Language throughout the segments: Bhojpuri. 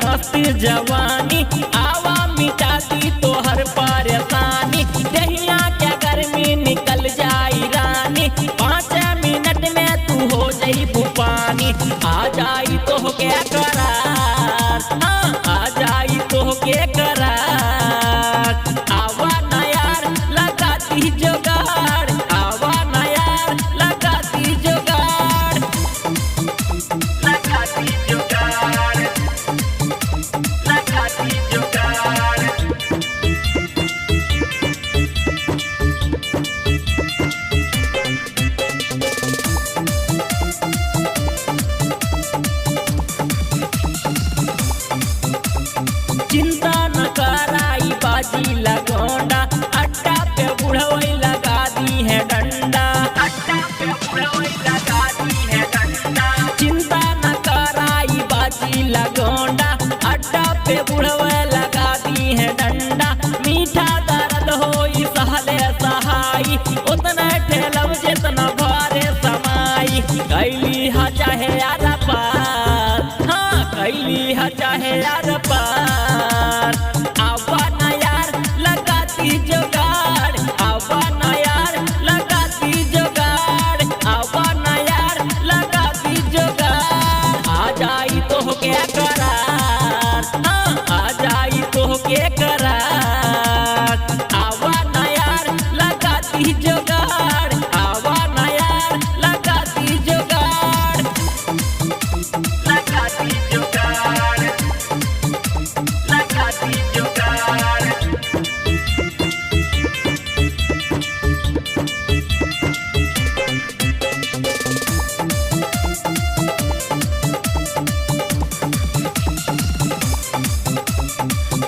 मस्त जवानी, आवा मिटा दी तो हर परेशानी। दहिया क्या गर्मी निकल जाई रानी, 5 मिनट में तू हो जाई पानी। आ जाई तो क्या करार, हाँ आ जाई तो क्या करार। आवा ना यार लगाती जुगाड़, आवा ना यार लगाती जुगाड़, लगाती जुगाड़, लगाती जुगाड़। चिंता न कराई बाजी लगोंडा, अड्डा पे बुढ़वई लगा दी है डंडा, अड्डा पे बुढ़वई लगा दी है डंडा। चिंता न कराई बाजी लगोंडा, अड्डा पे बुढ़वई लगा दी है डंडा। मीठा दर्द होई सहले सहाई, उतना ठेलब जितना भारे समाई। कैली हा चाहे यार पार, हाँ कैली हा चाहे यार पार। आवा ना यार लगाती जुगाड़, आवा ना यार लगाती जुगाड़, आवा ना यार लगाती जुगाड़। आ जाई तो क्या करार, हाँ आ जाई तो क्या करार। आवा ना यार लगाती जुगाड़, आवा ना यार लगाती जुगाड़, लगाती जुगाड़, लगाती जुगाड़।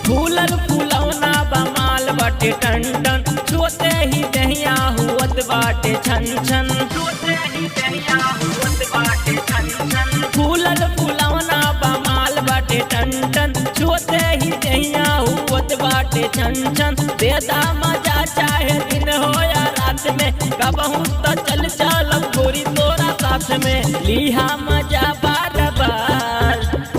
फूलल फूलौना बमाल बाटे टन टन, छूते ही दहिया हुअत बाटे छन छन, छूते ही दहिया हुअत बाटे छन छन। फूलल फूलौना बमाल बाटे टन टन, छूते ही दहिया हुअत बाटे छन छन। बेदा मजा चाहे दिन हो या रात में, कबहू तो चल चलब गोरी तोरा साथ में। लिहा मजा बार बार,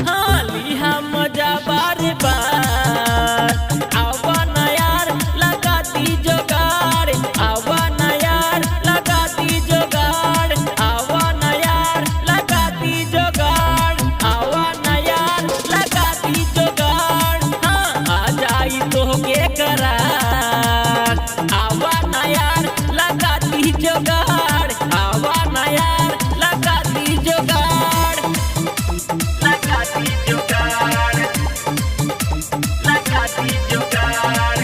हाँ लिहा मजा बार बार। आवा ना यार लगाती जुगाड़, आवा ना यार लगाती जुगाड़, आवा ना यार लगाती जुगाड़, आवा ना यार लगाती जुगाड़। हाँ आ जाई तो के करार, आवा ना यार लगाती जुगाड़, आवा ना यार लगाती जुगाड़, लगाती जुगाड़, लगाती जुगाड़।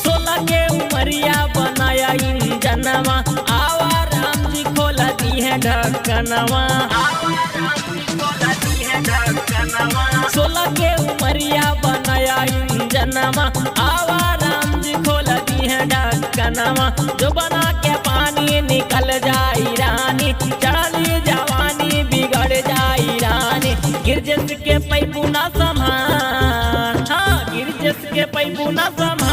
सोलह के उमरिया बनाया इंजनवा, आवा राम जी खोला दी है ढक्कनवा, आवा राम जी खोला दी है ढक्कनवा। 16 के उमरिया बनाया इंजनवा, आवा राम जी खोला दी है ढक्कनवा। जो बना के पानी निकल जाई रानी, चढ़ली जवानी बिगड़ जाई रानी। गिरजस के पैबू ना संभाल, हाँ गिरजस के पैबू ना संभाल।